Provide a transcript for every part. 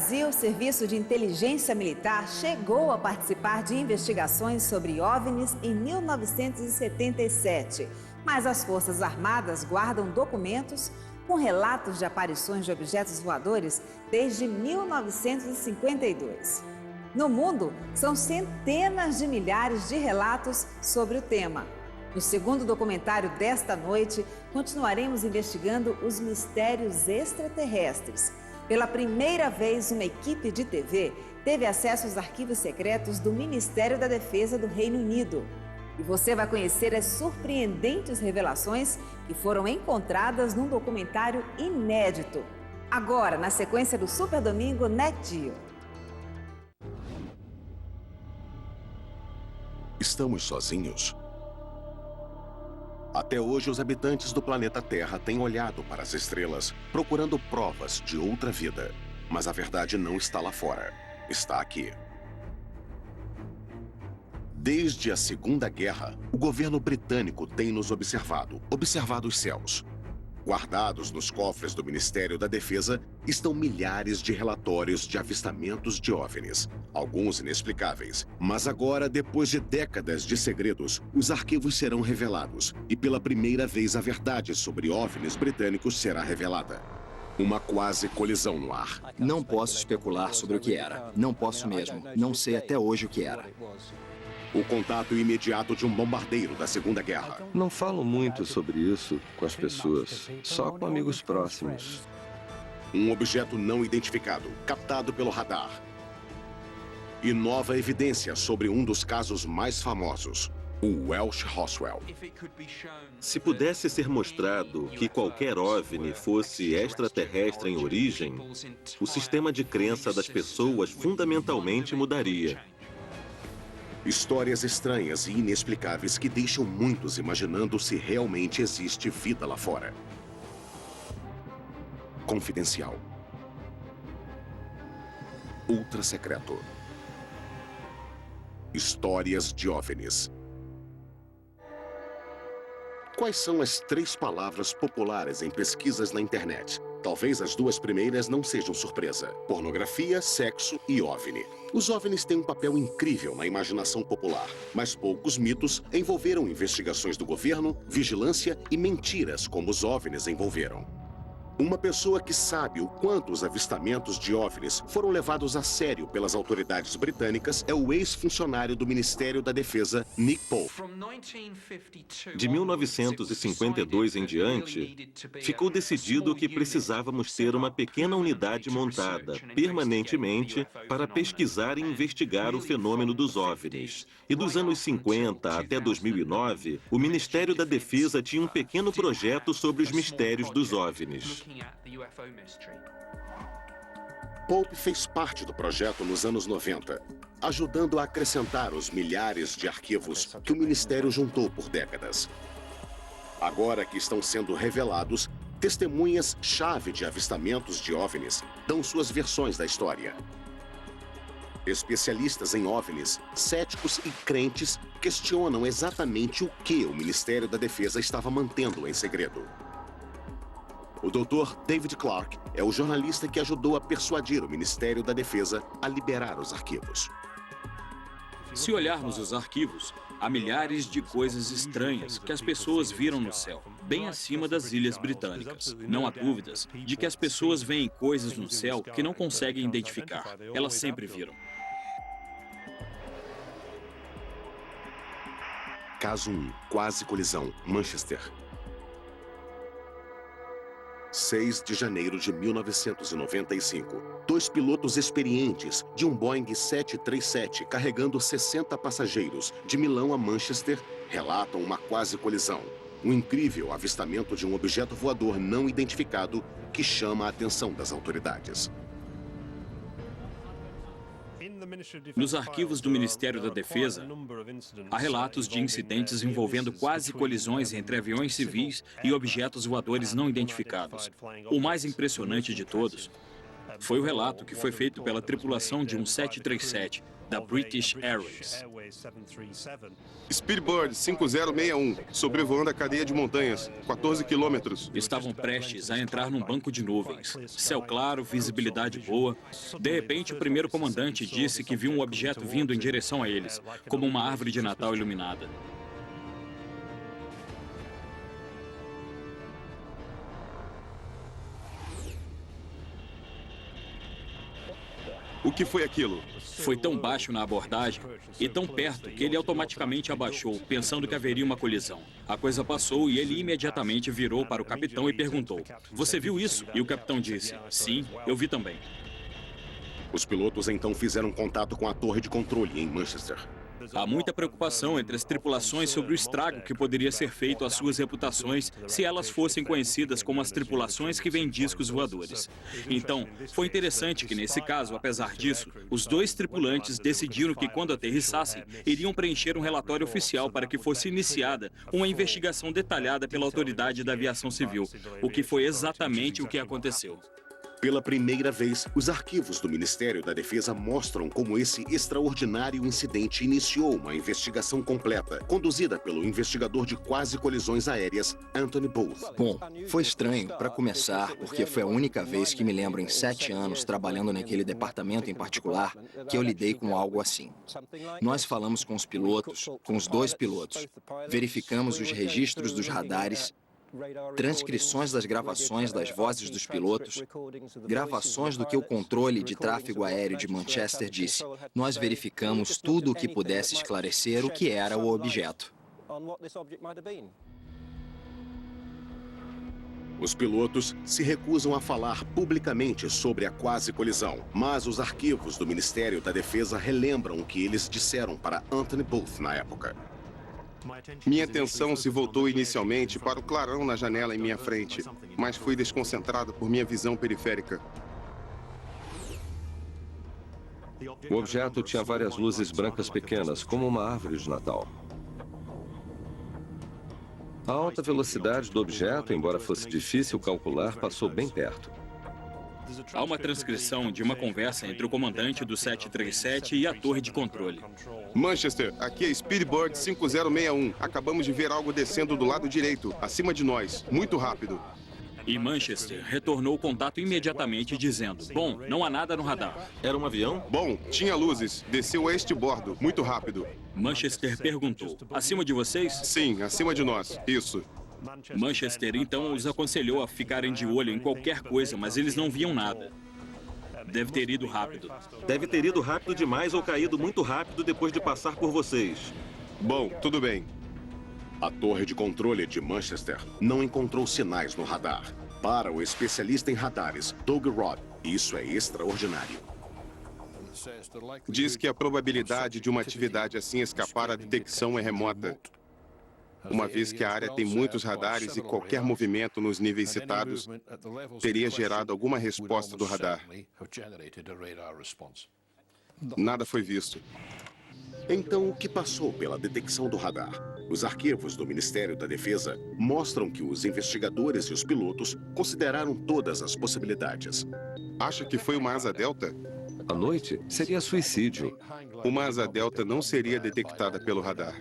Brasil, o Serviço de Inteligência Militar chegou a participar de investigações sobre OVNIs em 1977, mas as Forças Armadas guardam documentos com relatos de aparições de objetos voadores desde 1952. No mundo, são centenas de milhares de relatos sobre o tema. No segundo documentário desta noite, continuaremos investigando os mistérios extraterrestres. Pela primeira vez, uma equipe de TV teve acesso aos arquivos secretos do Ministério da Defesa do Reino Unido. E você vai conhecer as surpreendentes revelações que foram encontradas num documentário inédito. Agora, na sequência do Super Domingo NetGeo. Estamos sozinhos? Até hoje, os habitantes do planeta Terra têm olhado para as estrelas, procurando provas de outra vida. Mas a verdade não está lá fora. Está aqui. Desde a Segunda Guerra, o governo britânico tem nos observado os céus. Guardados nos cofres do Ministério da Defesa estão milhares de relatórios de avistamentos de OVNIs, alguns inexplicáveis. Mas agora, depois de décadas de segredos, os arquivos serão revelados e pela primeira vez a verdade sobre OVNIs britânicos será revelada. Uma quase colisão no ar. Não posso especular sobre o que era. Não posso mesmo. Não sei até hoje o que era. O contato imediato de um bombardeiro da Segunda Guerra. Não falo muito sobre isso com as pessoas, só com amigos próximos. Um objeto não identificado, captado pelo radar. E nova evidência sobre um dos casos mais famosos, o Welsh Roswell. Se pudesse ser mostrado que qualquer OVNI fosse extraterrestre em origem, o sistema de crença das pessoas fundamentalmente mudaria. Histórias estranhas e inexplicáveis que deixam muitos imaginando se realmente existe vida lá fora. Confidencial. Ultra secreto. Histórias de OVNIs. Quais são as 3 palavras populares em pesquisas na internet? Talvez as 2 primeiras não sejam surpresa. Pornografia, sexo e OVNI. Os OVNIs têm um papel incrível na imaginação popular, mas poucos mitos envolveram investigações do governo, vigilância e mentiras como os OVNIs envolveram. Uma pessoa que sabe o quanto os avistamentos de OVNIs foram levados a sério pelas autoridades britânicas é o ex-funcionário do Ministério da Defesa, Nick Pope. De 1952 em diante, ficou decidido que precisávamos ter uma pequena unidade montada permanentemente para pesquisar e investigar o fenômeno dos OVNIs. E dos anos 50 até 2009, o Ministério da Defesa tinha um pequeno projeto sobre os mistérios dos OVNIs. Pope fez parte do projeto nos anos 90, ajudando a acrescentar os milhares de arquivos que o Ministério juntou por décadas. Agora que estão sendo revelados, testemunhas-chave de avistamentos de OVNIs dão suas versões da história. Especialistas em OVNIs, céticos e crentes questionam exatamente o que o Ministério da Defesa estava mantendo em segredo. O Dr. David Clark é o jornalista que ajudou a persuadir o Ministério da Defesa a liberar os arquivos. Se olharmos os arquivos, há milhares de coisas estranhas que as pessoas viram no céu, bem acima das ilhas britânicas. Não há dúvidas de que as pessoas veem coisas no céu que não conseguem identificar. Elas sempre viram. Caso 1. Quase colisão, Manchester. 6 de janeiro de 1995. 2 pilotos experientes de um Boeing 737 carregando 60 passageiros de Milão a Manchester relatam uma quase colisão. Um incrível avistamento de um objeto voador não identificado que chama a atenção das autoridades. Nos arquivos do Ministério da Defesa, há relatos de incidentes envolvendo quase colisões entre aviões civis e objetos voadores não identificados. O mais impressionante de todos Foi o relato que foi feito pela tripulação de um 737 da British Airways. Speedbird 5061, sobrevoando a cadeia de montanhas, 14 quilômetros. Estavam prestes a entrar num banco de nuvens. Céu claro, visibilidade boa. De repente, o primeiro comandante disse que viu um objeto vindo em direção a eles, como uma árvore de Natal iluminada. O que foi aquilo? Foi tão baixo na abordagem e tão perto que ele automaticamente abaixou, pensando que haveria uma colisão. A coisa passou e ele imediatamente virou para o capitão e perguntou: "Você viu isso?" E o capitão disse: "Sim, eu vi também." Os pilotos então fizeram contato com a torre de controle em Manchester. Há muita preocupação entre as tripulações sobre o estrago que poderia ser feito às suas reputações se elas fossem conhecidas como as tripulações que vendem discos voadores. Então, foi interessante que, nesse caso, apesar disso, os dois tripulantes decidiram que, quando aterrissassem, iriam preencher um relatório oficial para que fosse iniciada uma investigação detalhada pela Autoridade da Aviação Civil, o que foi exatamente o que aconteceu. Pela primeira vez, os arquivos do Ministério da Defesa mostram como esse extraordinário incidente iniciou uma investigação completa, conduzida pelo investigador de quase colisões aéreas, Anthony Booth. Bom, foi estranho, para começar, porque foi a única vez que me lembro em 7 anos trabalhando naquele departamento em particular que eu lidei com algo assim. Nós falamos com os pilotos, com os 2 pilotos, verificamos os registros dos radares, transcrições das gravações das vozes dos pilotos, gravações do que o controle de tráfego aéreo de Manchester disse. Nós verificamos tudo o que pudesse esclarecer o que era o objeto. Os pilotos se recusam a falar publicamente sobre a quase colisão, mas os arquivos do Ministério da Defesa relembram o que eles disseram para Anthony Booth na época. Minha atenção se voltou inicialmente para o clarão na janela em minha frente, mas fui desconcentrado por minha visão periférica. O objeto tinha várias luzes brancas pequenas, como uma árvore de Natal. A alta velocidade do objeto, embora fosse difícil calcular, passou bem perto. Há uma transcrição de uma conversa entre o comandante do 737 e a torre de controle. Manchester, aqui é Speedbird 5061. Acabamos de ver algo descendo do lado direito, acima de nós, muito rápido. E Manchester retornou o contato imediatamente dizendo: "Bom, não há nada no radar." Era um avião? Bom, tinha luzes, desceu a este bordo, muito rápido. Manchester perguntou: "Acima de vocês?" Sim, acima de nós, isso. Manchester então os aconselhou a ficarem de olho em qualquer coisa, mas eles não viam nada. Deve ter ido rápido. Deve ter ido rápido demais ou caído muito rápido depois de passar por vocês. Bom, tudo bem. A torre de controle de Manchester não encontrou sinais no radar. Para o especialista em radares, Doug Robb, isso é extraordinário. Diz que a probabilidade de uma atividade assim escapar à detecção é remota, uma vez que a área tem muitos radares e qualquer movimento nos níveis citados teria gerado alguma resposta do radar. Nada foi visto. Então, o que passou pela detecção do radar? Os arquivos do Ministério da Defesa mostram que os investigadores e os pilotos consideraram todas as possibilidades. Acha que foi uma asa delta? À noite, seria suicídio. Uma asa delta não seria detectada pelo radar.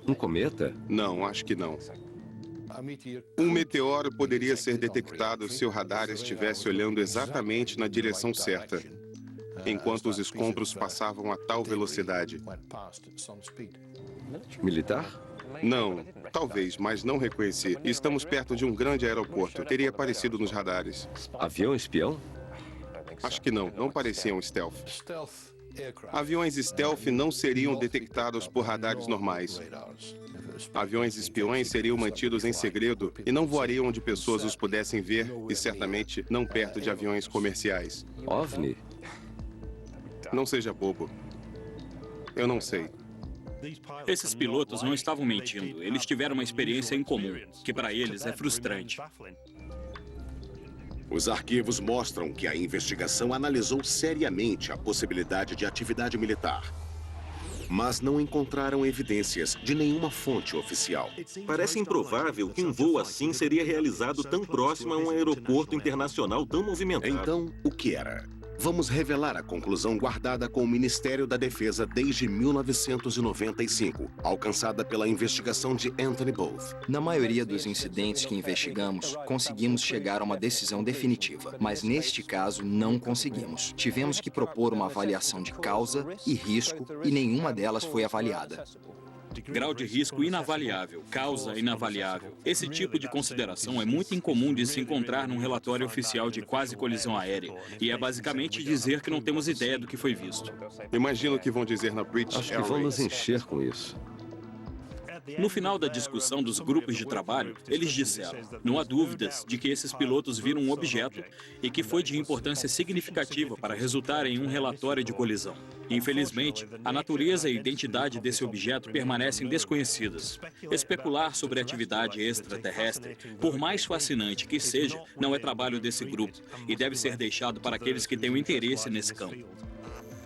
Um cometa? Não, acho que não. Um meteoro poderia ser detectado se o radar estivesse olhando exatamente na direção certa, enquanto os escombros passavam a tal velocidade. Militar? Não, talvez, mas não reconheci. Estamos perto de um grande aeroporto. Teria aparecido nos radares. Avião espião? Acho que não, não pareciam stealth. Aviões stealth não seriam detectados por radares normais. Aviões espiões seriam mantidos em segredo e não voariam onde pessoas os pudessem ver e certamente não perto de aviões comerciais. OVNI? Não seja bobo. Eu não sei. Esses pilotos não estavam mentindo. Eles tiveram uma experiência em comum, que para eles é frustrante. Os arquivos mostram que a investigação analisou seriamente a possibilidade de atividade militar. mas não encontraram evidências de nenhuma fonte oficial. Parece improvável que um voo assim seria realizado tão próximo a um aeroporto internacional tão movimentado. Então, o que era? Vamos revelar a conclusão guardada com o Ministério da Defesa desde 1995, alcançada pela investigação de Anthony Booth. Na maioria dos incidentes que investigamos, conseguimos chegar a uma decisão definitiva, mas neste caso não conseguimos. Tivemos que propor uma avaliação de causa e risco e nenhuma delas foi avaliada. Grau de risco inavaliável, causa inavaliável. Esse tipo de consideração é muito incomum de se encontrar num relatório oficial de quase colisão aérea. E é basicamente dizer que não temos ideia do que foi visto. Imagino que vão dizer na British Acho que vão nos Airways. encher com isso. No final da discussão dos grupos de trabalho, eles disseram: não há dúvidas de que esses pilotos viram um objeto e que foi de importância significativa para resultar em um relatório de colisão. Infelizmente, a natureza e a identidade desse objeto permanecem desconhecidas. Especular sobre a atividade extraterrestre, por mais fascinante que seja, não é trabalho desse grupo e deve ser deixado para aqueles que têm um interesse nesse campo.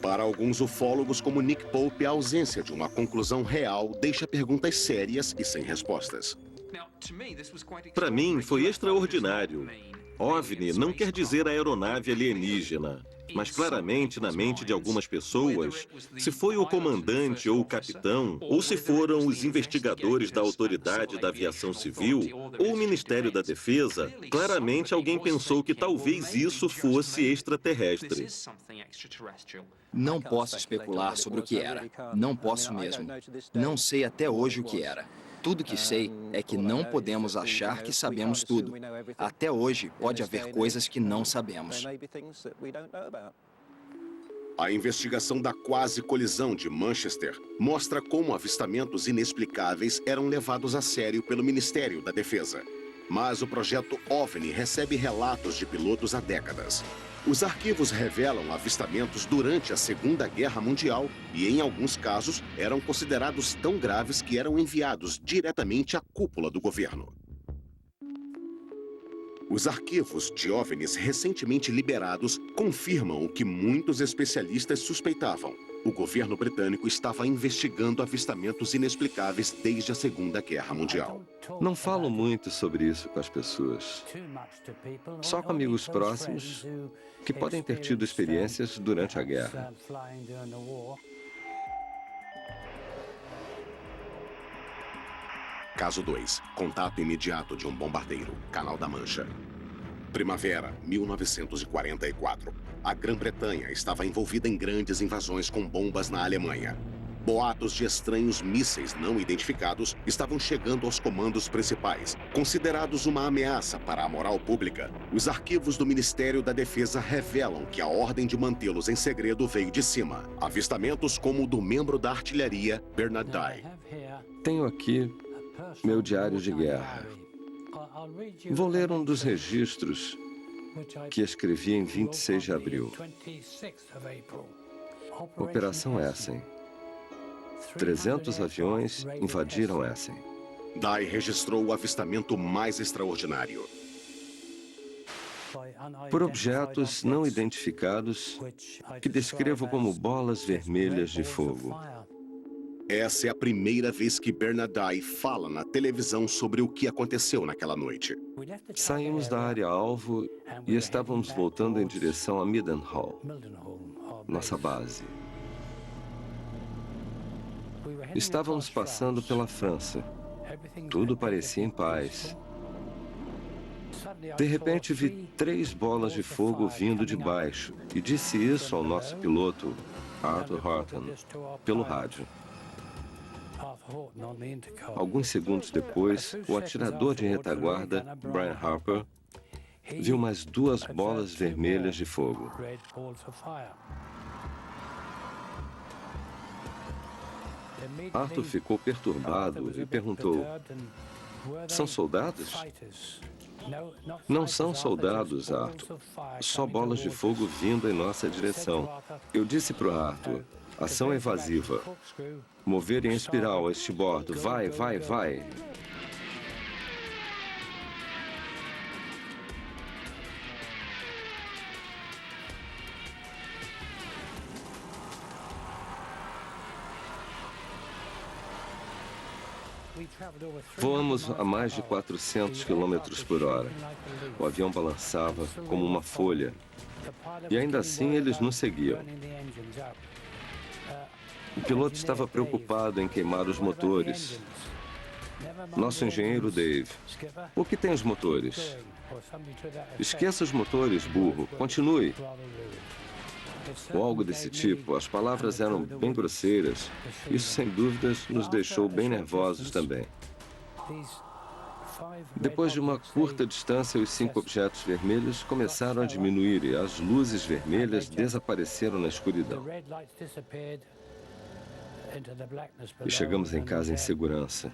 Para alguns ufólogos como Nick Pope, a ausência de uma conclusão real deixa perguntas sérias e sem respostas. Para mim, foi extraordinário. OVNI não quer dizer aeronave alienígena, mas claramente na mente de algumas pessoas, se foi o comandante ou o capitão, ou se foram os investigadores da Autoridade da Aviação Civil ou o Ministério da Defesa, claramente alguém pensou que talvez isso fosse extraterrestre. Não posso especular sobre o que era. Não posso mesmo. Não sei até hoje o que era. Tudo que sei é que não podemos achar que sabemos tudo. Até hoje, pode haver coisas que não sabemos. A investigação da quase colisão de Manchester mostra como avistamentos inexplicáveis eram levados a sério pelo Ministério da Defesa. Mas o projeto OVNI recebe relatos de pilotos há décadas. Os arquivos revelam avistamentos durante a Segunda Guerra Mundial e, em alguns casos, eram considerados tão graves que eram enviados diretamente à cúpula do governo. Os arquivos de OVNIs recentemente liberados confirmam o que muitos especialistas suspeitavam. O governo britânico estava investigando avistamentos inexplicáveis desde a Segunda Guerra Mundial. Não falo muito sobre isso com as pessoas. Só com amigos próximos que podem ter tido experiências durante a guerra. Caso 2. Contato imediato de um bombardeiro. Canal da Mancha. Primavera, 1944. A Grã-Bretanha estava envolvida em grandes invasões com bombas na Alemanha. Boatos de estranhos mísseis não identificados estavam chegando aos comandos principais. Considerados uma ameaça para a moral pública, os arquivos do Ministério da Defesa revelam que a ordem de mantê-los em segredo veio de cima. Avistamentos como o do membro da artilharia, Bernard Dye. Tenho aqui meu diário de guerra. Vou ler um dos registros que escrevi em 26 de abril. Operação Essen. 300 aviões invadiram Essen. Dye registrou o avistamento mais extraordinário. Por objetos não identificados que descrevo como bolas vermelhas de fogo. Essa é a primeira vez que Bernard Dye fala na televisão sobre o que aconteceu naquela noite. Saímos da área-alvo e estávamos voltando em direção a Mildenhall, nossa base. Estávamos passando pela França. Tudo parecia em paz. De repente, vi 3 bolas de fogo vindo de baixo e disse isso ao nosso piloto, Arthur Horton, pelo rádio. Alguns segundos depois, o atirador de retaguarda, Brian Harper, viu mais 2 bolas vermelhas de fogo. Arthur ficou perturbado e perguntou: "São soldados?" "Não são soldados, Arthur. Só bolas de fogo vindo em nossa direção." Eu disse para o Arthur: "Ação evasiva. Mover em espiral a este bordo. Vai, vai, vai." Voamos a mais de 400 quilômetros por hora. O avião balançava como uma folha. E ainda assim eles nos seguiam. O piloto estava preocupado em queimar os motores. Nosso engenheiro Dave: "O que tem os motores?" "Esqueça os motores, burro. Continue." Ou algo desse tipo. As palavras eram bem grosseiras. Isso, sem dúvidas, nos deixou bem nervosos também. Depois de uma curta distância, os 5 objetos vermelhos começaram a diminuir e as luzes vermelhas desapareceram na escuridão. E chegamos em casa em segurança.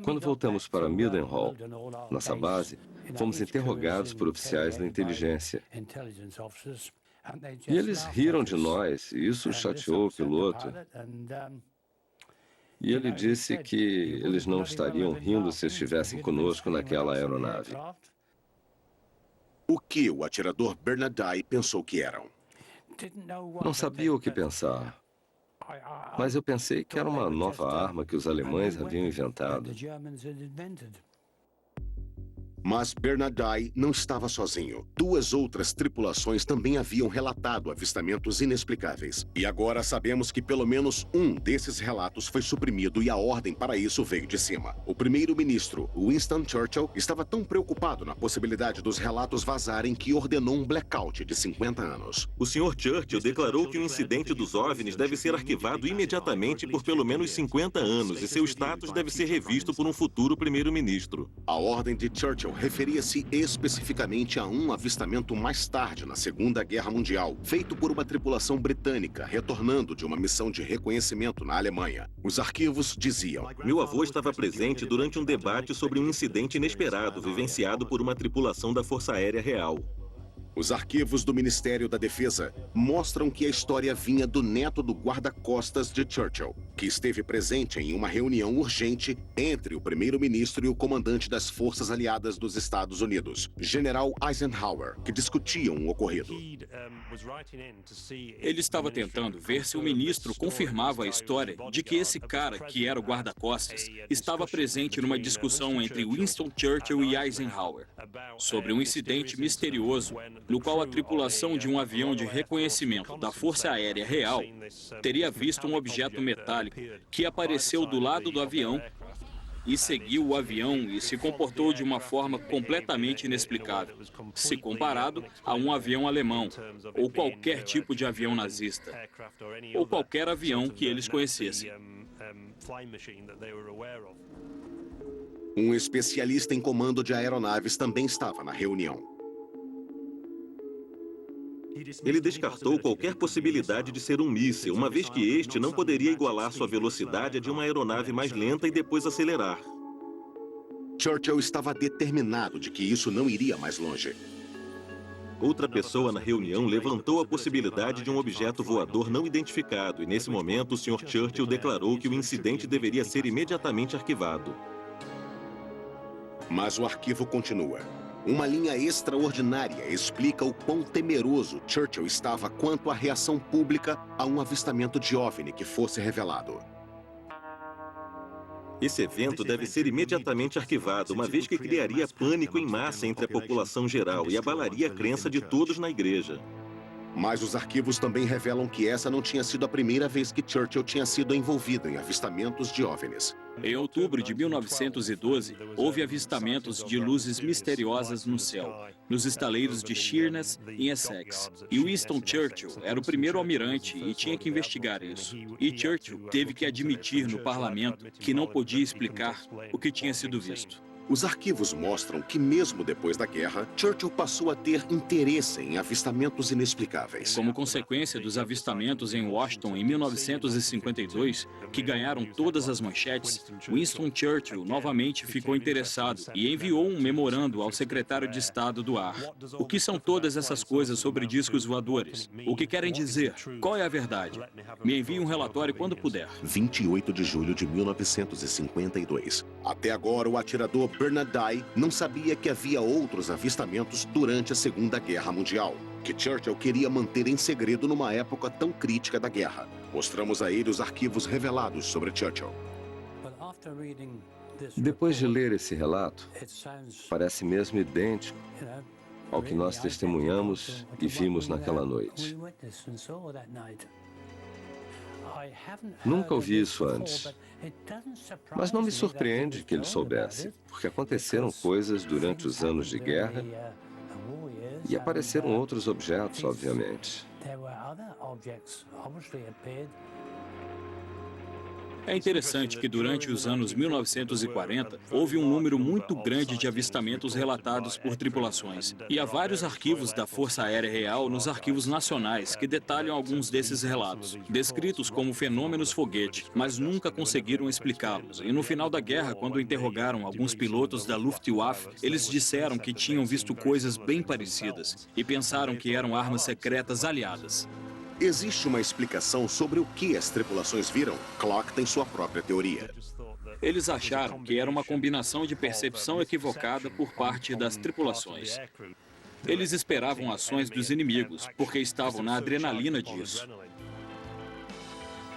Quando voltamos para Mildenhall, nossa base, fomos interrogados por oficiais da inteligência. E eles riram de nós, e isso chateou o piloto. E ele disse que eles não estariam rindo se estivessem conosco naquela aeronave. O que o atirador Bernadette pensou que eram? Não sabia o que pensar, mas eu pensei que era uma nova arma que os alemães haviam inventado. Mas Bernadette não estava sozinho. 2 outras tripulações também haviam relatado avistamentos inexplicáveis. E agora sabemos que pelo menos um desses relatos foi suprimido e a ordem para isso veio de cima. O primeiro-ministro, Winston Churchill, estava tão preocupado na possibilidade dos relatos vazarem que ordenou um blackout de 50 anos. O Sr. Churchill declarou que o incidente dos OVNIs deve ser arquivado imediatamente por pelo menos 50 anos e seu status deve ser revisto por um futuro primeiro-ministro. A ordem de Churchill referia-se especificamente a um avistamento mais tarde, na Segunda Guerra Mundial, feito por uma tripulação britânica, retornando de uma missão de reconhecimento na Alemanha. Os arquivos diziam: "Meu avô estava presente durante um debate sobre um incidente inesperado vivenciado por uma tripulação da Força Aérea Real." Os arquivos do Ministério da Defesa mostram que a história vinha do neto do guarda-costas de Churchill, que esteve presente em uma reunião urgente entre o primeiro-ministro e o comandante das Forças Aliadas dos Estados Unidos, General Eisenhower, que discutiam o ocorrido. Ele estava tentando ver se o ministro confirmava a história de que esse cara, que era o guarda-costas, estava presente numa discussão entre Winston Churchill e Eisenhower sobre um incidente misterioso no qual a tripulação de um avião de reconhecimento da Força Aérea Real teria visto um objeto metálico que apareceu do lado do avião e seguiu o avião e se comportou de uma forma completamente inexplicável, se comparado a um avião alemão, ou qualquer tipo de avião nazista, ou qualquer avião que eles conhecessem. Um especialista em comando de aeronaves também estava na reunião. Ele descartou qualquer possibilidade de ser um míssil, uma vez que este não poderia igualar sua velocidade a de uma aeronave mais lenta e depois acelerar. Churchill estava determinado de que isso não iria mais longe. Outra pessoa na reunião levantou a possibilidade de um objeto voador não identificado e, nesse momento, o Sr. Churchill declarou que o incidente deveria ser imediatamente arquivado. Mas o arquivo continua. Uma linha extraordinária explica o quão temeroso Churchill estava quanto à reação pública a um avistamento de OVNI que fosse revelado. Esse evento deve ser imediatamente arquivado, uma vez que criaria pânico em massa entre a população geral e abalaria a crença de todos na igreja. Mas os arquivos também revelam que essa não tinha sido a primeira vez que Churchill tinha sido envolvido em avistamentos de OVNIs. Em outubro de 1912, houve avistamentos de luzes misteriosas no céu, nos estaleiros de Sheerness, em Essex. E Winston Churchill era o primeiro almirante e tinha que investigar isso. E Churchill teve que admitir no parlamento que não podia explicar o que tinha sido visto. Os arquivos mostram que, mesmo depois da guerra, Churchill passou a ter interesse em avistamentos inexplicáveis. Como consequência dos avistamentos em Washington em 1952, que ganharam todas as manchetes, Winston Churchill novamente ficou interessado e enviou um memorando ao secretário de Estado do Ar. O que são todas essas coisas sobre discos voadores? O que querem dizer? Qual é a verdade? Me envie um relatório quando puder. 28 de julho de 1952. Até agora, o atirador Bernadette não sabia que havia outros avistamentos durante a Segunda Guerra Mundial, que Churchill queria manter em segredo numa época tão crítica da guerra. Mostramos a ele os arquivos revelados sobre Churchill. Depois de ler esse relato, parece mesmo idêntico ao que nós testemunhamos e vimos naquela noite. Nunca ouvi isso antes, mas não me surpreende que ele soubesse, porque aconteceram coisas durante os anos de guerra e apareceram outros objetos, obviamente. É interessante que durante os anos 1940 houve um número muito grande de avistamentos relatados por tripulações. E há vários arquivos da Força Aérea Real nos arquivos nacionais que detalham alguns desses relatos, descritos como fenômenos foguete, mas nunca conseguiram explicá-los. E no final da guerra, quando interrogaram alguns pilotos da Luftwaffe, eles disseram que tinham visto coisas bem parecidas e pensaram que eram armas secretas aliadas. Existe uma explicação sobre o que as tripulações viram? Clark tem sua própria teoria. Eles acharam que era uma combinação de percepção equivocada por parte das tripulações. Eles esperavam ações dos inimigos, porque estavam na adrenalina disso.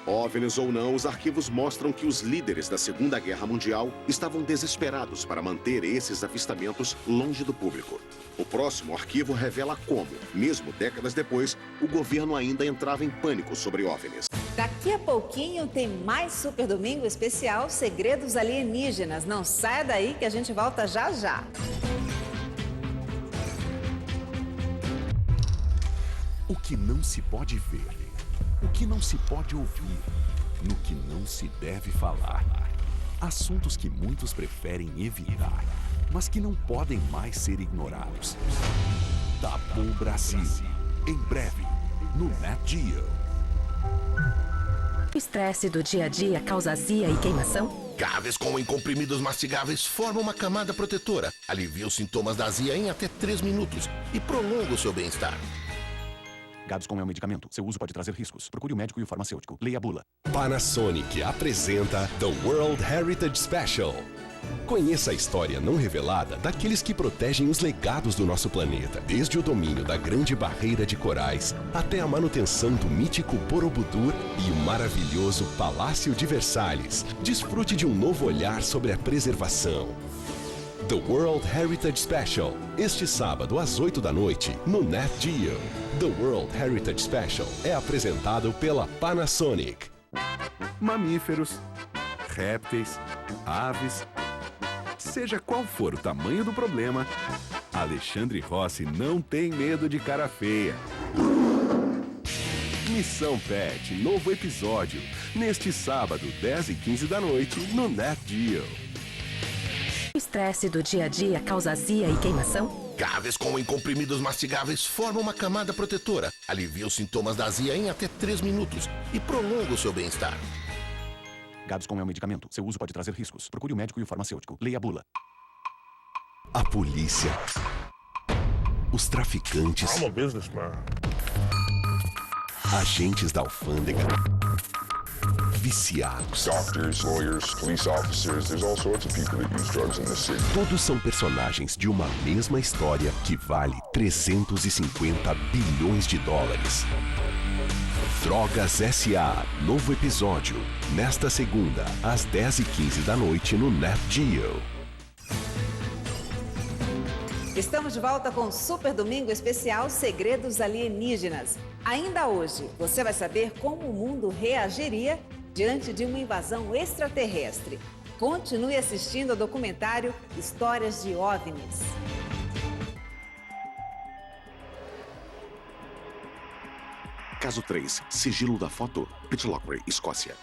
OVNIs ou não, os arquivos mostram que os líderes da Segunda Guerra Mundial estavam desesperados para manter esses avistamentos longe do público. O próximo arquivo revela como, mesmo décadas depois, o governo ainda entrava em pânico sobre OVNIs. Daqui a pouquinho tem mais Super Domingo especial Segredos Alienígenas. Não saia daí que a gente volta já já. O que não se pode ver, o que não se pode ouvir, no que não se deve falar. Assuntos que muitos preferem evitar, mas que não podem mais ser ignorados. Tabu Brasil, em breve, no Nat Geo. O estresse do dia a dia causa azia e queimação? Gaviscon em comprimidos mastigáveis forma uma camada protetora, alivia os sintomas da azia em até 3 minutos e prolonga o seu bem-estar. Gaviscon é um medicamento. Seu uso pode trazer riscos. Procure o médico e o farmacêutico. Leia a bula. Panasonic apresenta The World Heritage Special. Conheça a história não revelada daqueles que protegem os legados do nosso planeta, desde o domínio da Grande Barreira de Corais até a manutenção do mítico Borobudur e o maravilhoso Palácio de Versalhes. Desfrute de um novo olhar sobre a preservação. The World Heritage Special, este sábado às 8 da noite, no Nat Geo. The World Heritage Special é apresentado pela Panasonic. Mamíferos, répteis, aves... Seja qual for o tamanho do problema, Alexandre Rossi não tem medo de cara feia. Missão Pet, novo episódio, neste sábado, 10h15 da noite, no Nat Geo. O estresse do dia a dia causa azia e queimação? Gaviscon em comprimidos mastigáveis forma uma camada protetora, alivia os sintomas da azia em até 3 minutos e prolonga o seu bem-estar. Gaviscon é um medicamento. Seu uso pode trazer riscos. Procure o médico e o farmacêutico. Leia a bula. A polícia. Os traficantes. Agentes da alfândega. Viciados. Doctors, lawyers, police officers, there's all sorts of people that use drugs in this city. Todos são personagens de uma mesma história que vale 350 bilhões de dólares. Drogas S.A. Novo episódio, nesta segunda, às 10h15 da noite no Nat Geo. Estamos de volta com o Super Domingo especial Segredos Alienígenas. Ainda hoje, você vai saber como o mundo reagiria diante de uma invasão extraterrestre. Continue assistindo ao documentário Histórias de OVNIs. Caso 3. Sigilo da foto. Pitlochry, Escócia.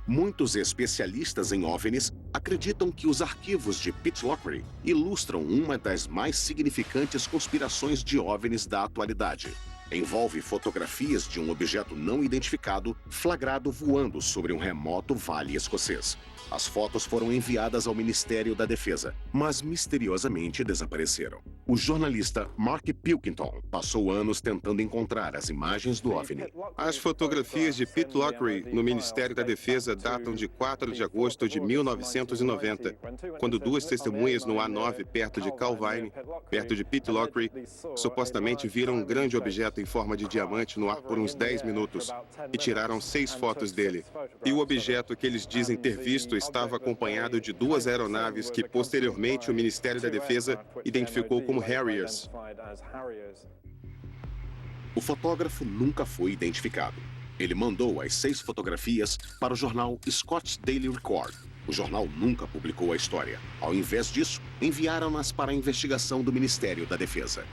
Muitos especialistas em OVNIs acreditam que os arquivos de Pitlochry ilustram uma das mais significantes conspirações de OVNIs da atualidade. Envolve fotografias de um objeto não identificado flagrado voando sobre um remoto vale escocês. As fotos foram enviadas ao Ministério da Defesa, mas misteriosamente desapareceram. O jornalista Mark Pilkington passou anos tentando encontrar as imagens do OVNI. As fotografias de Pitlochry no Ministério da Defesa datam de 4 de agosto de 1990, quando 2 testemunhas no A9, perto de Calvine, perto de Pitlochry, supostamente viram um grande objeto objeto em forma de diamante no ar por uns 10 minutos e tiraram 6 fotos dele. E o objeto que eles dizem ter visto estava acompanhado de 2 aeronaves que posteriormente o Ministério da Defesa identificou como Harriers. O fotógrafo nunca foi identificado. Ele mandou as 6 fotografias para o jornal Scotts Daily Record. O jornal nunca publicou a história. Ao invés disso, enviaram-nas para a investigação do Ministério da Defesa.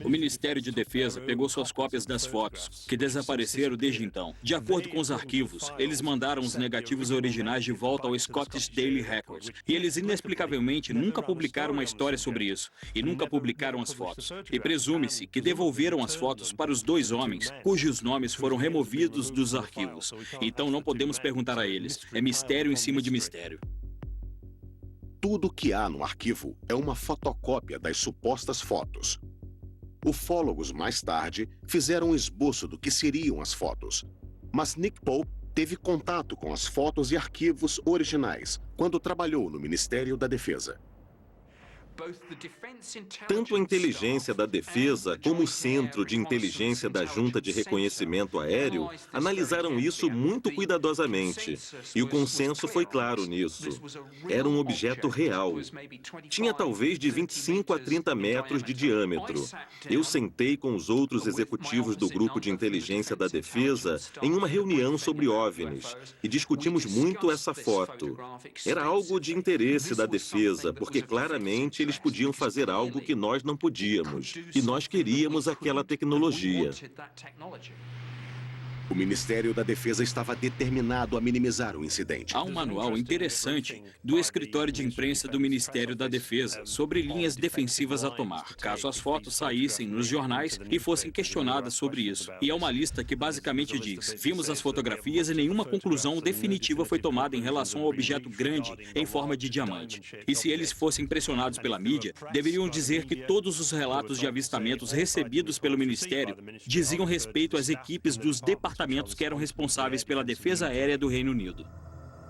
O Ministério de Defesa pegou suas cópias das fotos, que desapareceram desde então. De acordo com os arquivos, eles mandaram os negativos originais de volta ao Scottish Daily Record. E eles inexplicavelmente nunca publicaram uma história sobre isso. E nunca publicaram as fotos. E presume-se que devolveram as fotos para os 2 homens, cujos nomes foram removidos dos arquivos. Então não podemos perguntar a eles. É mistério em cima de mistério. Tudo que há no arquivo é uma fotocópia das supostas fotos. Ufólogos, mais tarde, fizeram um esboço do que seriam as fotos. Mas Nick Pope teve contato com as fotos e arquivos originais quando trabalhou no Ministério da Defesa. Tanto a inteligência da defesa como o Centro de Inteligência da Junta de Reconhecimento Aéreo analisaram isso muito cuidadosamente. E o consenso foi claro nisso. Era um objeto real. Tinha talvez de 25 a 30 metros de diâmetro. Eu sentei com os outros executivos do Grupo de Inteligência da Defesa em uma reunião sobre OVNIs e discutimos muito essa foto. Era algo de interesse da defesa, porque claramente eles podiam fazer algo que nós não podíamos. E nós queríamos aquela tecnologia. O Ministério da Defesa estava determinado a minimizar o incidente. Há um manual interessante do escritório de imprensa do Ministério da Defesa sobre linhas defensivas a tomar, caso as fotos saíssem nos jornais e fossem questionadas sobre isso. E é uma lista que basicamente diz: vimos as fotografias e nenhuma conclusão definitiva foi tomada em relação ao objeto grande em forma de diamante. E se eles fossem pressionados pela mídia, deveriam dizer que todos os relatos de avistamentos recebidos pelo Ministério diziam respeito às equipes dos departamentos que eram responsáveis pela defesa aérea do Reino Unido.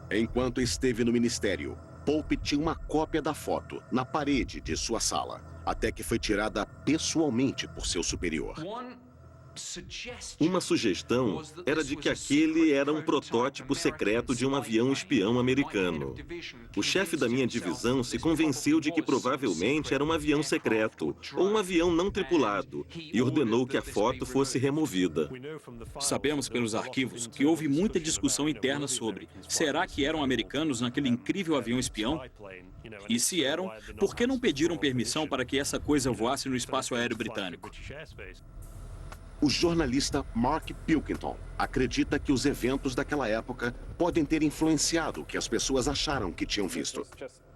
Enquanto esteve no Ministério, Pope tinha uma cópia da foto na parede de sua sala, até que foi tirada pessoalmente por seu superior. Uma sugestão era de que aquele era um protótipo secreto de um avião espião americano. O chefe da minha divisão se convenceu de que provavelmente era um avião secreto ou um avião não tripulado e ordenou que a foto fosse removida. Sabemos pelos arquivos que houve muita discussão interna sobre: será que eram americanos naquele incrível avião espião? E se eram, por que não pediram permissão para que essa coisa voasse no espaço aéreo britânico? O jornalista Mark Pilkington acredita que os eventos daquela época podem ter influenciado o que as pessoas acharam que tinham visto.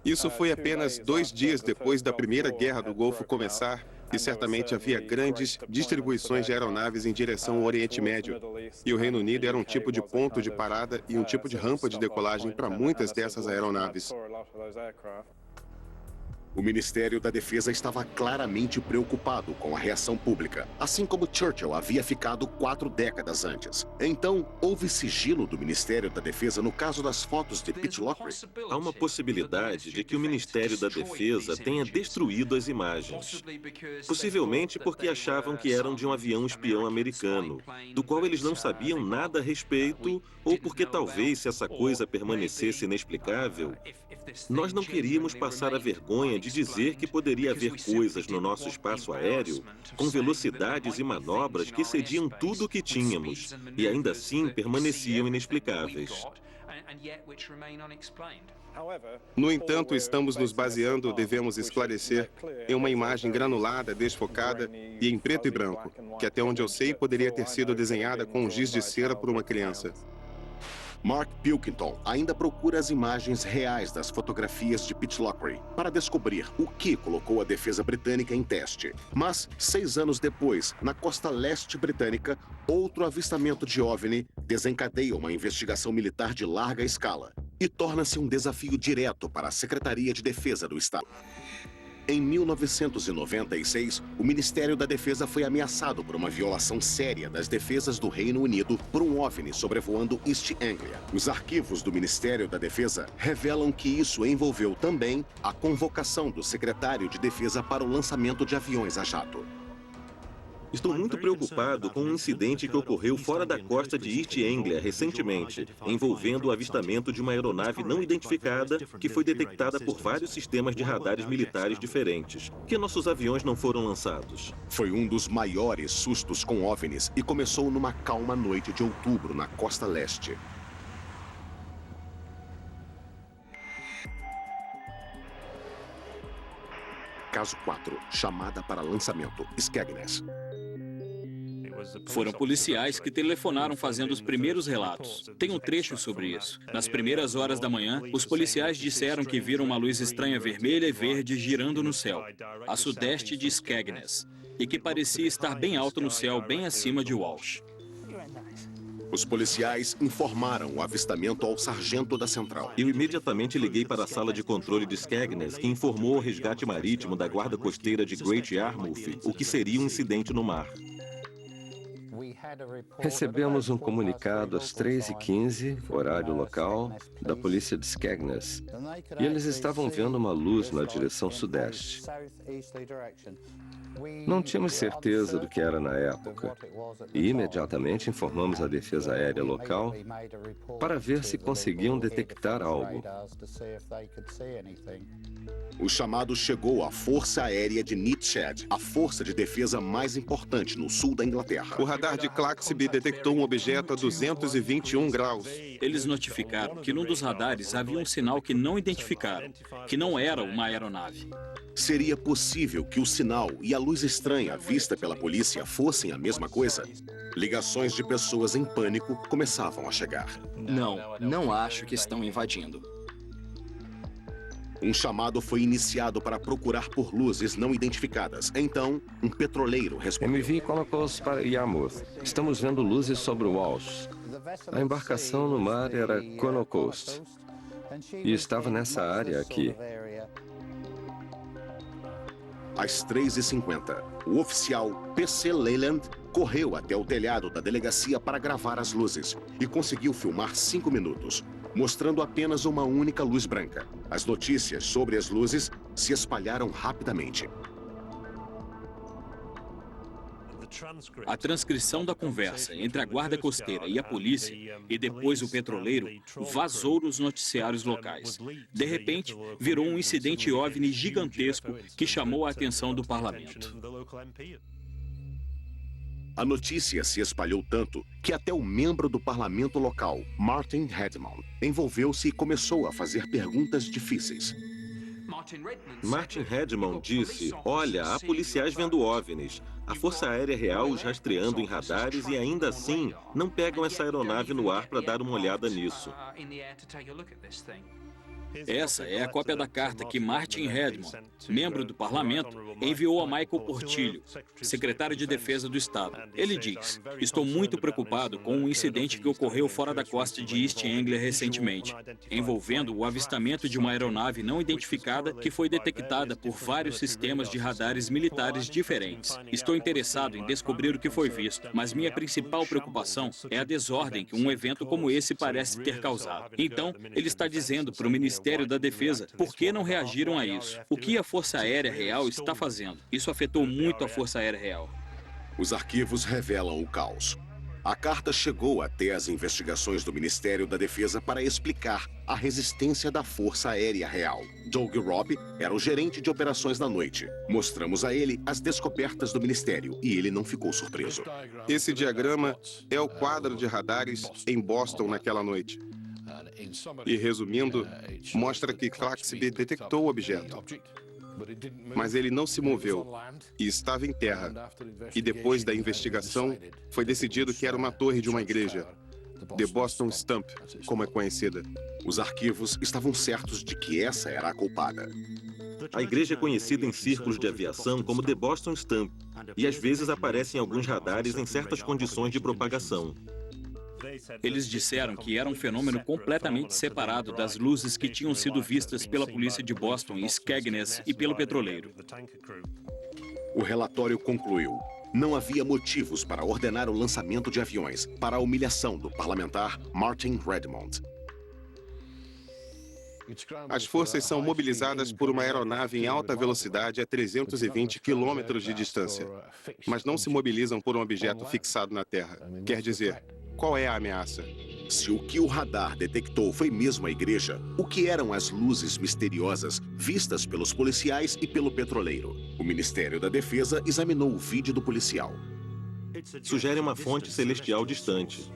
Isso foi apenas 2 dias depois da Primeira Guerra do Golfo começar, e certamente havia grandes distribuições de aeronaves em direção ao Oriente Médio. E o Reino Unido era um tipo de ponto de parada e um tipo de rampa de decolagem para muitas dessas aeronaves. O Ministério da Defesa estava claramente preocupado com a reação pública, assim como Churchill havia ficado 4 décadas antes. Então, houve sigilo do Ministério da Defesa no caso das fotos de Pitlochry? Há uma possibilidade de que o Ministério da Defesa tenha destruído as imagens. Possivelmente porque achavam que eram de um avião espião americano, do qual eles não sabiam nada a respeito, ou porque talvez, se essa coisa permanecesse inexplicável, nós não queríamos passar a vergonha de dizer que poderia haver coisas no nosso espaço aéreo com velocidades e manobras que excediam tudo o que tínhamos e ainda assim permaneciam inexplicáveis. No entanto, estamos nos baseando, devemos esclarecer, em uma imagem granulada, desfocada e em preto e branco, que até onde eu sei poderia ter sido desenhada com um giz de cera por uma criança. Mark Pilkington ainda procura as imagens reais das fotografias de Pitlochry para descobrir o que colocou a defesa britânica em teste. Mas, 6 anos depois, na costa leste britânica, outro avistamento de OVNI desencadeia uma investigação militar de larga escala e torna-se um desafio direto para a Secretaria de Defesa do Estado. Em 1996, o Ministério da Defesa foi ameaçado por uma violação séria das defesas do Reino Unido por um OVNI sobrevoando East Anglia. Os arquivos do Ministério da Defesa revelam que isso envolveu também a convocação do secretário de Defesa para o lançamento de aviões a jato. Estou muito preocupado com um incidente que ocorreu fora da costa de East Anglia recentemente, envolvendo o avistamento de uma aeronave não identificada que foi detectada por vários sistemas de radares militares diferentes. Por que nossos aviões não foram lançados? Foi um dos maiores sustos com OVNIs e começou numa calma noite de outubro na costa leste. Caso 4. Chamada para lançamento. Skegness. Foram policiais que telefonaram fazendo os primeiros relatos. Tem um trecho sobre isso. Nas primeiras horas da manhã, os policiais disseram que viram uma luz estranha vermelha e verde girando no céu, a sudeste de Skegness, e que parecia estar bem alto no céu, bem acima de Walsh. Os policiais informaram o avistamento ao sargento da central. Eu imediatamente liguei para a sala de controle de Skegness, que informou ao resgate marítimo da guarda costeira de Great Yarmouth o que seria um incidente no mar. Recebemos um comunicado às 3h15, horário local, da polícia de Skegness. E eles estavam vendo uma luz na direção sudeste. Não tínhamos certeza do que era na época. E imediatamente informamos a defesa aérea local para ver se conseguiam detectar algo. O chamado chegou à Força Aérea de Nitshed, a força de defesa mais importante no sul da Inglaterra. O radar de Claxby detectou um objeto a 221 graus. Eles notificaram que num dos radares havia um sinal que não identificaram, que não era uma aeronave. Seria possível que o sinal e a luz estranha vista pela polícia fossem a mesma coisa? Ligações de pessoas em pânico começavam a chegar. Não acho que estão invadindo. Um chamado foi iniciado para procurar por luzes não identificadas. Então, um petroleiro respondeu. MV colocou-se para Yarmouth. Estamos vendo luzes sobre Walsh. A embarcação no mar era Connaught Coast. E estava nessa área aqui. Às 3h50, o oficial P.C. Leyland correu até o telhado da delegacia para gravar as luzes e conseguiu filmar 5 minutos, mostrando apenas uma única luz branca. As notícias sobre as luzes se espalharam rapidamente. A transcrição da conversa entre a guarda costeira e a polícia, e depois o petroleiro, vazou nos noticiários locais. De repente, virou um incidente OVNI gigantesco que chamou a atenção do parlamento. A notícia se espalhou tanto que até o membro do parlamento local, Martin Redmond, envolveu-se e começou a fazer perguntas difíceis. Martin Redmond disse, olha, há policiais vendo OVNIs, a Força Aérea Real os rastreando em radares e ainda assim não pegam essa aeronave no ar para dar uma olhada nisso. Essa é a cópia da carta que Martin Redmond, membro do parlamento, enviou a Michael Portillo, secretário de Defesa do Estado. Ele diz, estou muito preocupado com um incidente que ocorreu fora da costa de East Anglia recentemente, envolvendo o avistamento de uma aeronave não identificada que foi detectada por vários sistemas de radares militares diferentes. Estou interessado em descobrir o que foi visto, mas minha principal preocupação é a desordem que um evento como esse parece ter causado. Então, ele está dizendo para o Ministério da Defesa por que não reagiram a isso. O que a Força Aérea Real está fazendo? Isso afetou muito a Força Aérea Real. Os arquivos revelam o caos. A carta chegou até as investigações do Ministério da Defesa para explicar a resistência da Força Aérea Real. Doug Robb era o gerente de operações da noite. Mostramos a ele as descobertas do Ministério e ele não ficou surpreso. Esse diagrama é o quadro de radares em Boston naquela noite. E, resumindo, mostra que Claxby detectou o objeto. Mas ele não se moveu e estava em terra. E depois da investigação, foi decidido que era uma torre de uma igreja. The Boston Stump, como é conhecida. Os arquivos estavam certos de que essa era a culpada. A igreja é conhecida em círculos de aviação como The Boston Stump e às vezes aparece em alguns radares em certas condições de propagação. Eles disseram que era um fenômeno completamente separado das luzes que tinham sido vistas pela polícia de Boston, Skegness e pelo petroleiro. O relatório concluiu: não havia motivos para ordenar o lançamento de aviões, para a humilhação do parlamentar Martin Redmond. As forças são mobilizadas por uma aeronave em alta velocidade a 320 quilômetros de distância, mas não se mobilizam por um objeto fixado na Terra. Quer dizer, qual é a ameaça? Se o que o radar detectou foi mesmo a igreja, o que eram as luzes misteriosas vistas pelos policiais e pelo petroleiro? O Ministério da Defesa examinou o vídeo do policial. Sugere uma fonte celestial distante.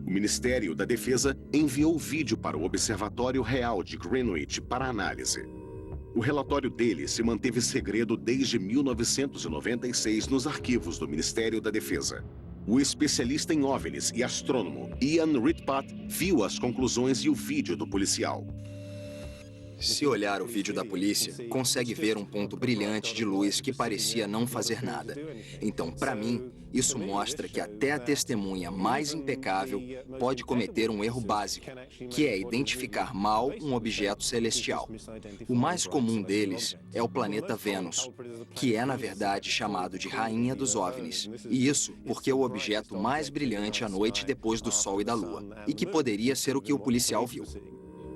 O Ministério da Defesa enviou o vídeo para o Observatório Real de Greenwich para análise. O relatório dele se manteve segredo desde 1996 nos arquivos do Ministério da Defesa. O especialista em OVNIs e astrônomo Ian Ridpat viu as conclusões e o vídeo do policial. Se olhar o vídeo da polícia, consegue ver um ponto brilhante de luz que parecia não fazer nada. Então, para mim, isso mostra que até a testemunha mais impecável pode cometer um erro básico, que é identificar mal um objeto celestial. O mais comum deles é o planeta Vênus, que é, na verdade, chamado de Rainha dos OVNIs. E isso porque é o objeto mais brilhante à noite depois do Sol e da Lua, e que poderia ser o que o policial viu.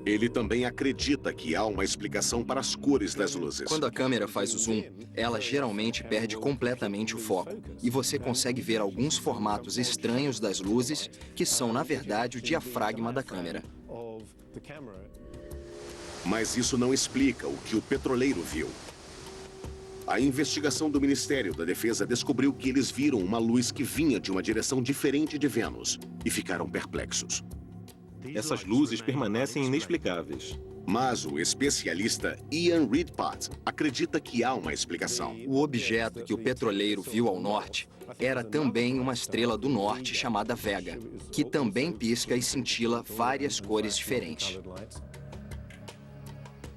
Ele também acredita que há uma explicação para as cores das luzes. Quando a câmera faz o zoom, ela geralmente perde completamente o foco. E você consegue ver alguns formatos estranhos das luzes, que são, na verdade, o diafragma da câmera. Mas isso não explica o que o petroleiro viu. A investigação do Ministério da Defesa descobriu que eles viram uma luz que vinha de uma direção diferente de Vênus e ficaram perplexos. Essas luzes permanecem inexplicáveis. Mas o especialista Ian Ridpat acredita que há uma explicação. O objeto que o petroleiro viu ao norte era também uma estrela do norte chamada Vega, que também pisca e cintila várias cores diferentes.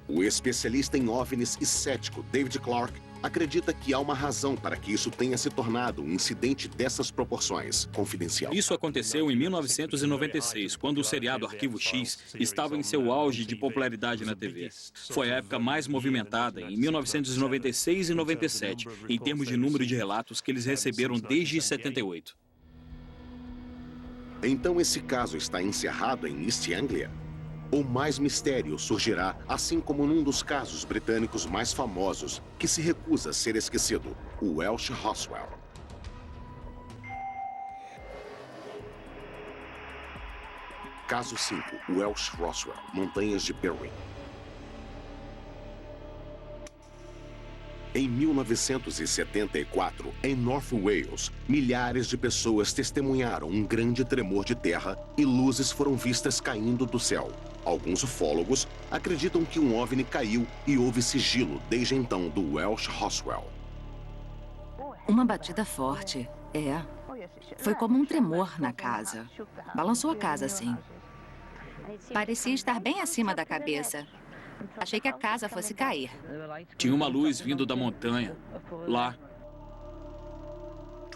O especialista em OVNIs e cético David Clark acredita que há uma razão para que isso tenha se tornado um incidente dessas proporções, confidencial. Isso aconteceu em 1996, quando o seriado Arquivo X estava em seu auge de popularidade na TV. Foi a época mais movimentada, em 1996 e 97, em termos de número de relatos que eles receberam desde 78. Então esse caso está encerrado em East Anglia? Ou mais mistério surgirá, assim como num dos casos britânicos mais famosos, que se recusa a ser esquecido, o Welsh Roswell. Caso 5, Welsh Roswell, Montanhas de Berwyn. Em 1974, em North Wales, milhares de pessoas testemunharam um grande tremor de terra e luzes foram vistas caindo do céu. Alguns ufólogos acreditam que um OVNI caiu e houve sigilo desde então do Welsh Roswell. Uma batida forte, é. Foi como um tremor na casa. Balançou a casa, assim. Parecia estar bem acima da cabeça. Achei que a casa fosse cair. Tinha uma luz vindo da montanha, lá.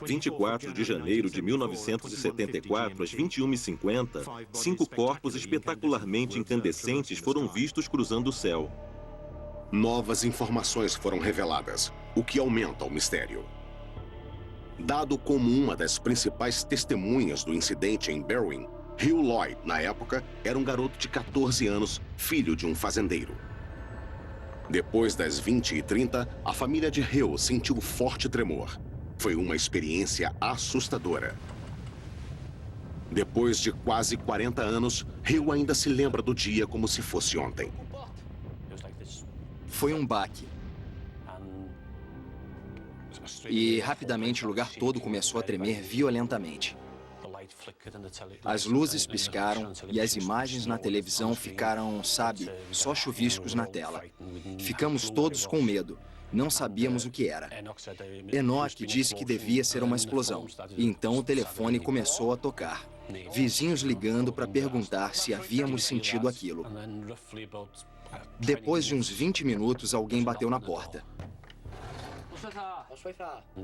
24 de janeiro de 1974, às 21h50, 5 corpos espetacularmente incandescentes foram vistos cruzando o céu. Novas informações foram reveladas, o que aumenta o mistério. Dado como uma das principais testemunhas do incidente em Berwyn, Hugh Lloyd, na época, era um garoto de 14 anos, filho de um fazendeiro. Depois das 20h30, a família de Hugh sentiu forte tremor. Foi uma experiência assustadora. Depois de quase 40 anos, Hugh ainda se lembra do dia como se fosse ontem. Foi um baque. E rapidamente o lugar todo começou a tremer violentamente. As luzes piscaram e as imagens na televisão ficaram, sabe, só chuviscos na tela. Ficamos todos com medo. Não sabíamos o que era. Enoch disse que devia ser uma explosão. E então o telefone começou a tocar. Vizinhos ligando para perguntar se havíamos sentido aquilo. Depois de uns 20 minutos, alguém bateu na porta.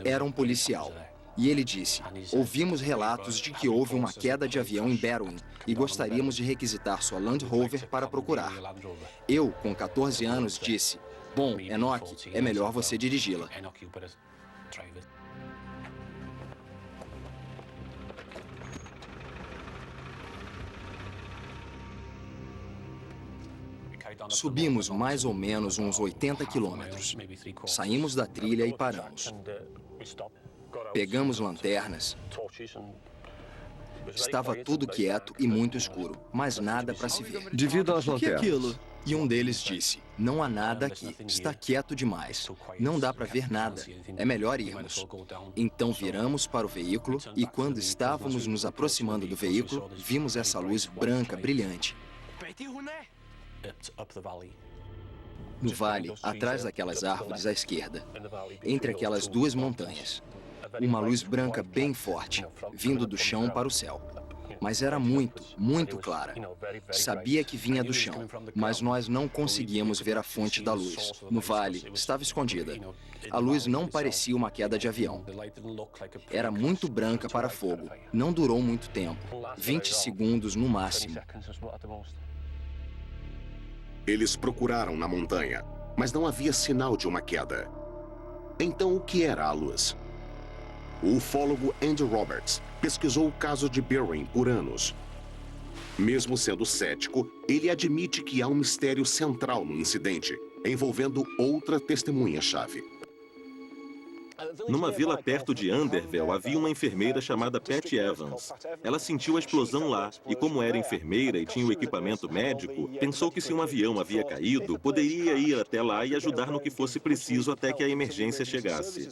Era um policial. E ele disse, ouvimos relatos de que houve uma queda de avião em Berwyn e gostaríamos de requisitar sua Land Rover para procurar. Eu, com 14 anos, disse, bom, Enoch, é melhor você dirigi-la. Subimos mais ou menos uns 80 quilômetros. Saímos da trilha e paramos. Pegamos lanternas. Estava tudo quieto e muito escuro, mas nada para se ver. Devido às lanternas. O que é aquilo? E um deles disse, não há nada aqui, está quieto demais. Não dá para ver nada, é melhor irmos. Então viramos para o veículo e quando estávamos nos aproximando do veículo, vimos essa luz branca brilhante. No vale, atrás daquelas árvores à esquerda, entre aquelas duas montanhas. Uma luz branca bem forte, vindo do chão para o céu. Mas era muito, muito clara. Sabia que vinha do chão, mas nós não conseguíamos ver a fonte da luz. No vale, estava escondida. A luz não parecia uma queda de avião. Era muito branca para fogo. Não durou muito tempo. 20 segundos no máximo. Eles procuraram na montanha, mas não havia sinal de uma queda. Então, o que era a luz? O ufólogo Andy Roberts pesquisou o caso de Berwyn por anos. Mesmo sendo cético, ele admite que há um mistério central no incidente, envolvendo outra testemunha-chave. Numa vila perto de Anderville, havia uma enfermeira chamada Pat Evans. Ela sentiu a explosão lá e, como era enfermeira e tinha o equipamento médico, pensou que se um avião havia caído, poderia ir até lá e ajudar no que fosse preciso até que a emergência chegasse.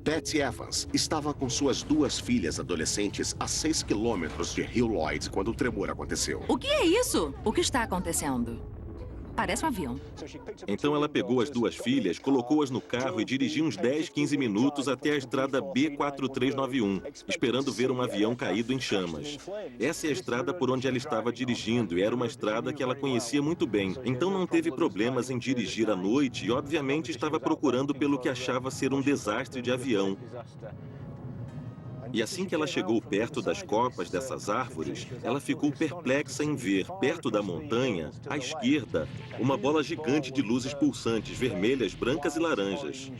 Pat Evans estava com suas duas filhas adolescentes a 6 quilômetros de Hill Lloyd quando o tremor aconteceu. O que é isso? O que está acontecendo? Parece um avião. Então ela pegou as duas filhas, colocou-as no carro e dirigiu uns 10, 15 minutos até a estrada B4391, esperando ver um avião caído em chamas. Essa é a estrada por onde ela estava dirigindo e era uma estrada que ela conhecia muito bem. Então não teve problemas em dirigir à noite e, obviamente, estava procurando pelo que achava ser um desastre de avião. E assim que ela chegou perto das copas dessas árvores, ela ficou perplexa em ver, perto da montanha, à esquerda, uma bola gigante de luzes pulsantes, vermelhas, brancas e laranjas.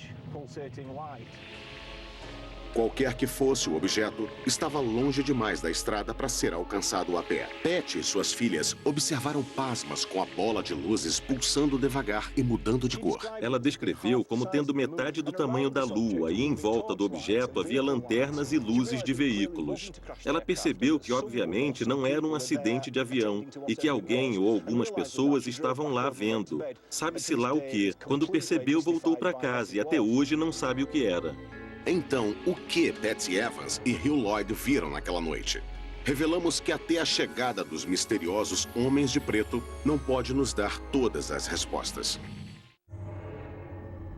Qualquer que fosse o objeto, estava longe demais da estrada para ser alcançado a pé. Pat e suas filhas observaram pasmas com a bola de luzes pulsando devagar e mudando de cor. Ela descreveu como tendo metade do tamanho da Lua e em volta do objeto havia lanternas e luzes de veículos. Ela percebeu que, obviamente, não era um acidente de avião e que alguém ou algumas pessoas estavam lá vendo. Sabe-se lá o quê? Quando percebeu, voltou para casa e até hoje não sabe o que era. Então, o que Patsy Evans e Hill Lloyd viram naquela noite? Revelamos que até a chegada dos misteriosos Homens de Preto não pode nos dar todas as respostas.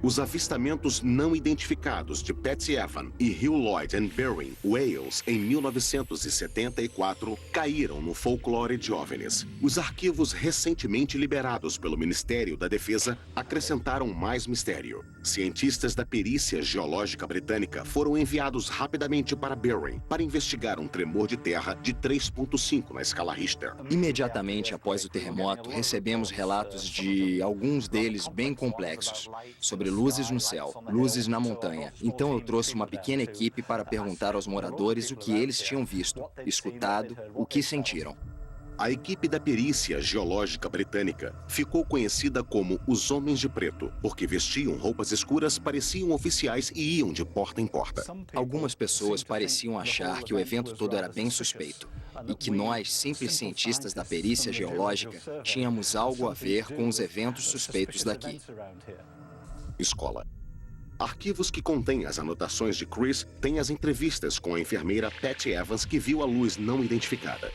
Os avistamentos não identificados de Patsy Evans e Hill Lloyd em Berwyn, Wales, em 1974, caíram no folclore de OVNIs. Os arquivos recentemente liberados pelo Ministério da Defesa acrescentaram mais mistério. Cientistas da perícia geológica britânica foram enviados rapidamente para Berwyn para investigar um tremor de terra de 3,5 na escala Richter. Imediatamente após o terremoto, recebemos relatos de alguns deles bem complexos, sobre luzes no céu, luzes na montanha. Então eu trouxe uma pequena equipe para perguntar aos moradores o que eles tinham visto, escutado, o que sentiram. A equipe da perícia geológica britânica ficou conhecida como os Homens de Preto, porque vestiam roupas escuras, pareciam oficiais e iam de porta em porta. Algumas pessoas pareciam achar que o evento todo era bem suspeito e que nós, simples cientistas da perícia geológica, tínhamos algo a ver com os eventos suspeitos daqui. Escola. Arquivos que contêm as anotações de Chris têm as entrevistas com a enfermeira Pat Evans que viu a luz não identificada.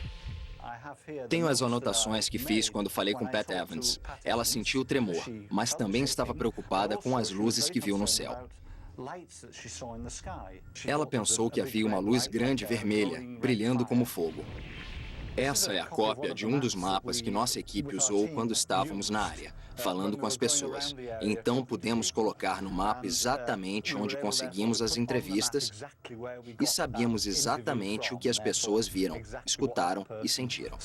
Tenho as anotações que fiz quando falei com Pat Evans. Ela sentiu o tremor, mas também estava preocupada com as luzes que viu no céu. Ela pensou que havia uma luz grande vermelha, brilhando como fogo. Essa é a cópia de um dos mapas que nossa equipe usou quando estávamos na área, falando com as pessoas. Então pudemos colocar no mapa exatamente onde conseguimos as entrevistas e sabíamos exatamente o que as pessoas viram, escutaram e sentiram.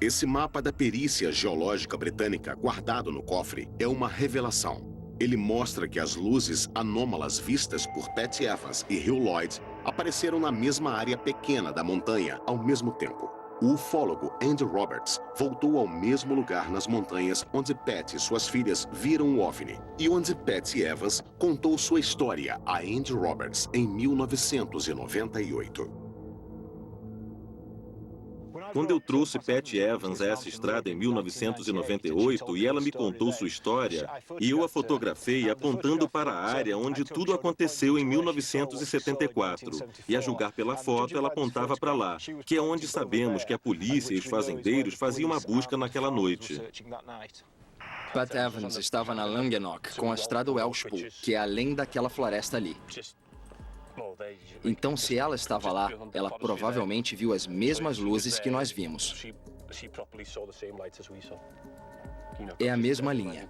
Esse mapa da perícia geológica britânica guardado no cofre é uma revelação. Ele mostra que as luzes anômalas vistas por Pat Evans e Hill Lloyd apareceram na mesma área pequena da montanha ao mesmo tempo. O ufólogo Andy Roberts voltou ao mesmo lugar nas montanhas onde Pat e suas filhas viram o OVNI e onde Patsy Evans contou sua história a Andy Roberts em 1998. Quando eu trouxe Pat Evans a essa estrada em 1998 e ela me contou sua história, e eu a fotografei apontando para a área onde tudo aconteceu em 1974. E a julgar pela foto, ela apontava para lá, que é onde sabemos que a polícia e os fazendeiros faziam uma busca naquela noite. Pat Evans estava na Langenok com a estrada Welshpool, que é além daquela floresta ali. Então, se ela estava lá, ela provavelmente viu as mesmas luzes que nós vimos. É a mesma linha.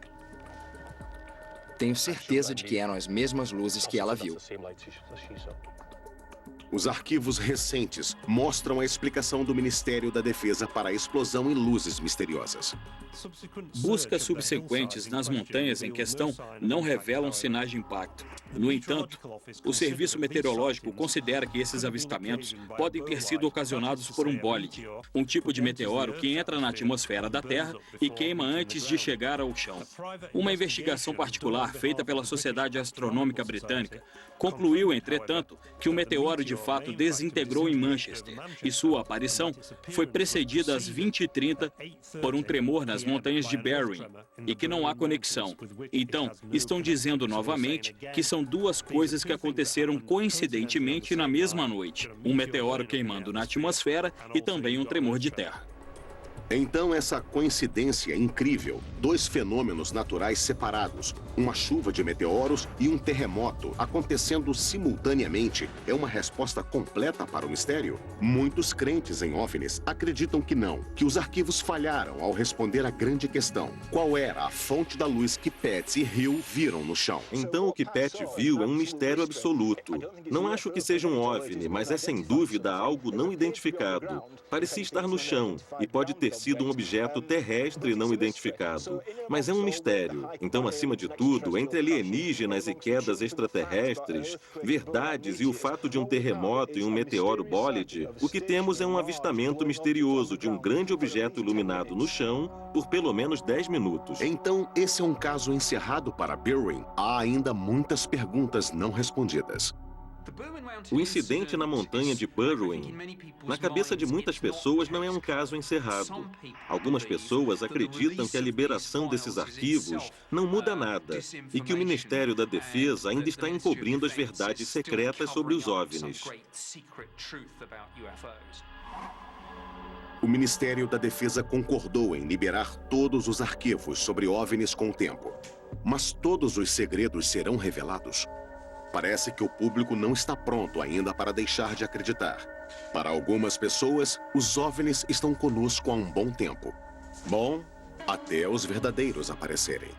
Tenho certeza de que eram as mesmas luzes que ela viu. Os arquivos recentes mostram a explicação do Ministério da Defesa para a explosão em luzes misteriosas. Buscas subsequentes nas montanhas em questão não revelam sinais de impacto. No entanto, o Serviço Meteorológico considera que esses avistamentos podem ter sido ocasionados por um bólide, um tipo de meteoro que entra na atmosfera da Terra e queima antes de chegar ao chão. Uma investigação particular feita pela Sociedade Astronômica Britânica concluiu, entretanto, que o meteoro de fato desintegrou em Manchester e sua aparição foi precedida às 20h30 por um tremor nas montanhas de Berwyn e que não há conexão. Então, estão dizendo novamente que são duas coisas que aconteceram coincidentemente na mesma noite. Um meteoro queimando na atmosfera e também um tremor de terra. Então, essa coincidência incrível, dois fenômenos naturais separados, uma chuva de meteoros e um terremoto acontecendo simultaneamente, é uma resposta completa para o mistério? Muitos crentes em OVNIs acreditam que não, que os arquivos falharam ao responder a grande questão. Qual era a fonte da luz que Patsy e Hill viram no chão? Então, o que Pat viu é um mistério absoluto. Não acho que seja um OVNI, mas é sem dúvida algo não identificado. Parecia estar no chão e pode ter sido um objeto terrestre não identificado. Mas é um mistério. Então, acima de tudo, entre alienígenas e quedas extraterrestres, verdades e o fato de um terremoto e um meteoro bólide, o que temos é um avistamento misterioso de um grande objeto iluminado no chão por pelo menos 10 minutos. Então, esse é um caso encerrado para Berwyn. Há ainda muitas perguntas não respondidas. O incidente na montanha de Berwyn, na cabeça de muitas pessoas, não é um caso encerrado. Algumas pessoas acreditam que a liberação desses arquivos não muda nada e que o Ministério da Defesa ainda está encobrindo as verdades secretas sobre os OVNIs. O Ministério da Defesa concordou em liberar todos os arquivos sobre OVNIs com o tempo. Mas todos os segredos serão revelados? Parece que o público não está pronto ainda para deixar de acreditar. Para algumas pessoas, os OVNIs estão conosco há um bom tempo. Bom, até os verdadeiros aparecerem.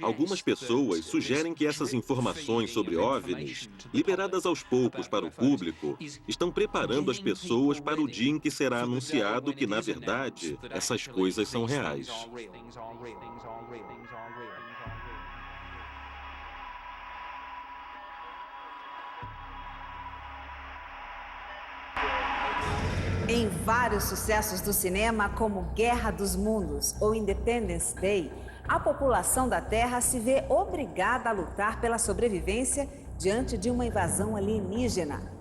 Algumas pessoas sugerem que essas informações sobre OVNIs, liberadas aos poucos para o público, estão preparando as pessoas para o dia em que será anunciado que, na verdade, essas coisas são reais. Em vários sucessos do cinema, como Guerra dos Mundos ou Independence Day, a população da Terra se vê obrigada a lutar pela sobrevivência diante de uma invasão alienígena.